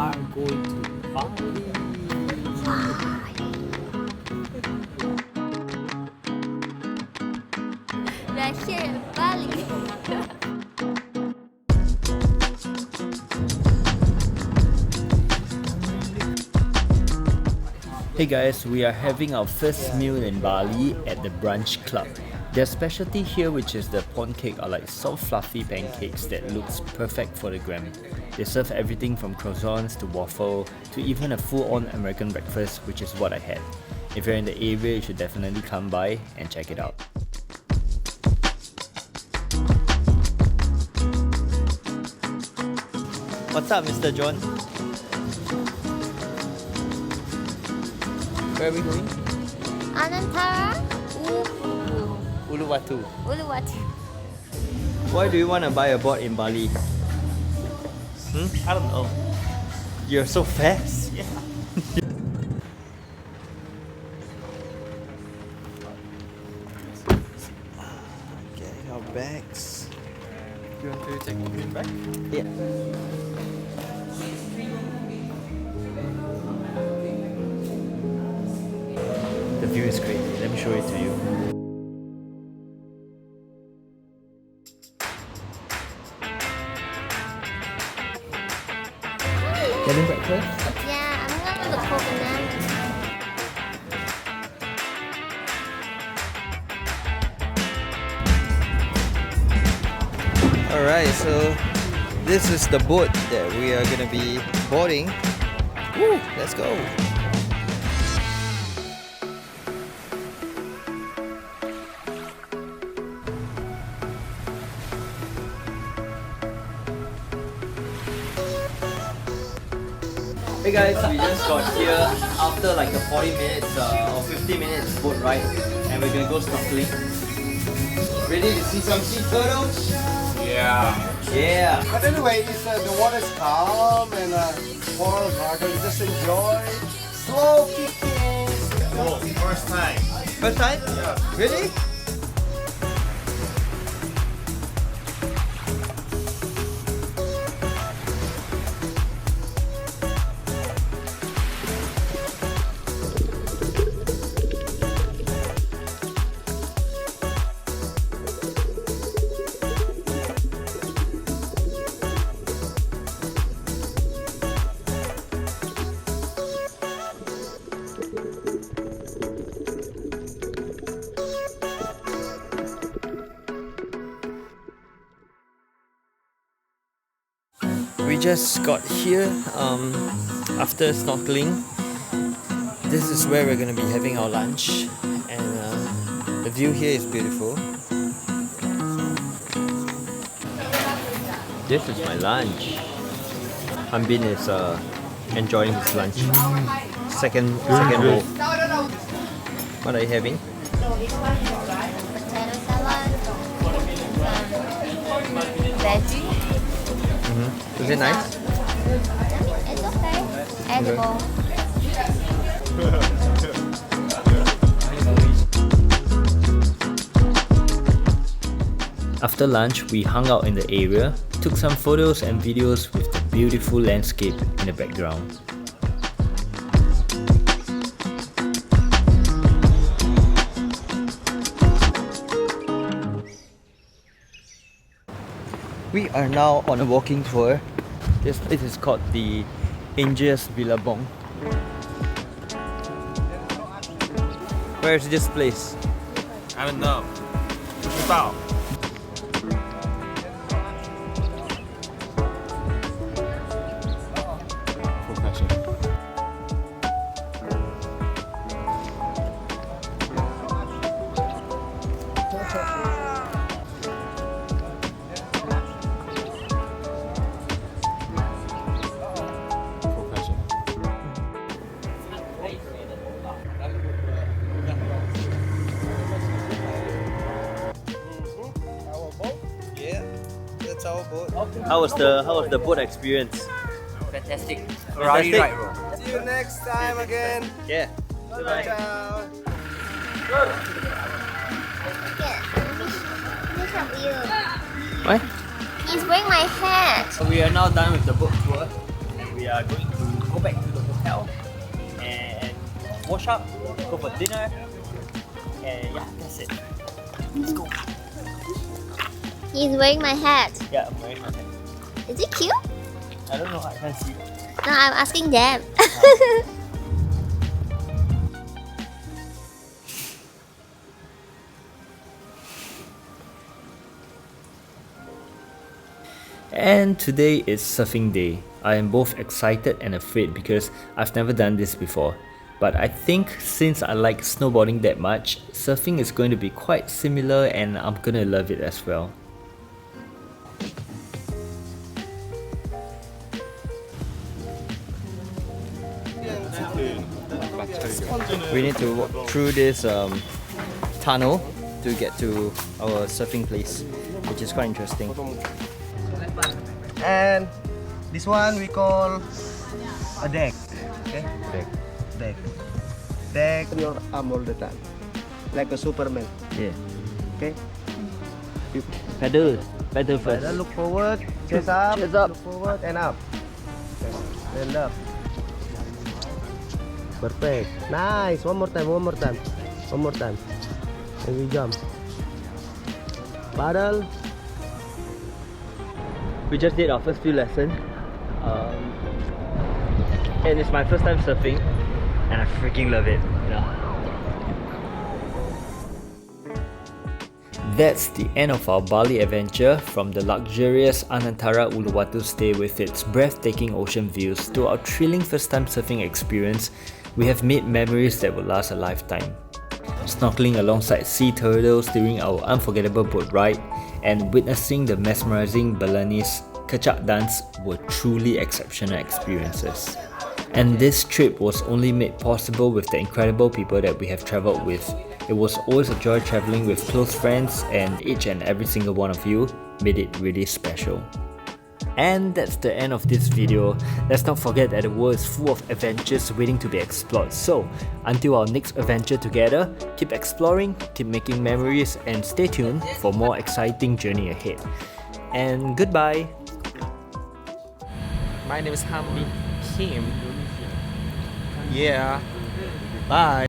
are going to Bali. We are here in Bali. Hey guys, we are having our first meal in Bali at the Brunch Club. Their specialty here, which is the pancake, are like soft fluffy pancakes that looks perfect for the gram. They serve everything from croissants to waffle to even a full-on American breakfast, which is what I had. If you're in the area, you should definitely come by and check it out. What's up, Mr. John? Where are we going? Anantara Uluwatu. Uluwatu. Why do you want to buy a board in Bali? I don't know. You're so fast. Yeah. Get our bags. You want to take the green back? Yeah. The view is great. Let me show it to you. Getting breakfast? Yeah, I'm gonna look for banana. Alright, so this is the boat that we are gonna be boarding. Woo, let's go. Hey guys, we just got here after like a 40 minutes or 50 minutes boat ride, and we're gonna go snorkeling. Ready to see some sea turtles? Yeah. Yeah. But anyway, it's, the water's calm and corals are going to just enjoy slow kicking. Oh, first time. First time? Yeah. Really? We just got here after snorkeling. This is where we're gonna be having our lunch, and the view here is beautiful. This is my lunch. Hanbin is enjoying his lunch. Second bowl. What are you having? Potato salad. Veggie. Is it nice? It's okay. Edible. After lunch, we hung out in the area, took some photos and videos with the beautiful landscape in the background. We are now on a walking tour. This place is called the Angels Billabong. Where is this place? I don't know. 不知道. How was the boat experience? Fantastic. Ferrari ride, bro. See you next time again. Yeah. Bye. Ciao. Look at you. What? He's wearing my hat. So we are now done with the boat tour. We are going to go back to the hotel and wash up, go for dinner, and yeah, that's it. Let's go. He's wearing my hat. Yeah, I'm wearing my hat. Is it cute? I don't know, I can't see. No, I'm asking them. And today is surfing day. I am both excited and afraid because I've never done this before. But I think since I like snowboarding that much, surfing is going to be quite similar and I'm gonna love it as well. We need to walk through this tunnel to get to our surfing place, which is quite interesting. And this one we call a deck. Okay? Deck your arm all the time. Like a Superman. Yeah. Okay? Pedal first. Then look forward, chest up, Chest up. look forward and up. Okay. Then up. Perfect. Nice. One more time. And we jump. Paddle. We just did our first few lessons, and it's my first time surfing, and I freaking love it. That's the end of our Bali adventure, from the luxurious Anantara Uluwatu stay with its breathtaking ocean views to our thrilling first time surfing experience. We have made memories that will last a lifetime. Snorkeling alongside sea turtles during our unforgettable boat ride and witnessing the mesmerizing Balinese kecak dance were truly exceptional experiences. And this trip was only made possible with the incredible people that we have travelled with. It was always a joy travelling with close friends, and each and every single one of you made it really special. And that's the end of this video. Let's not forget that the world is full of adventures waiting to be explored. So, until our next adventure together, keep exploring, keep making memories, and stay tuned for more exciting journey ahead. And goodbye! My name is Hamdi Kim. Yeah. Bye.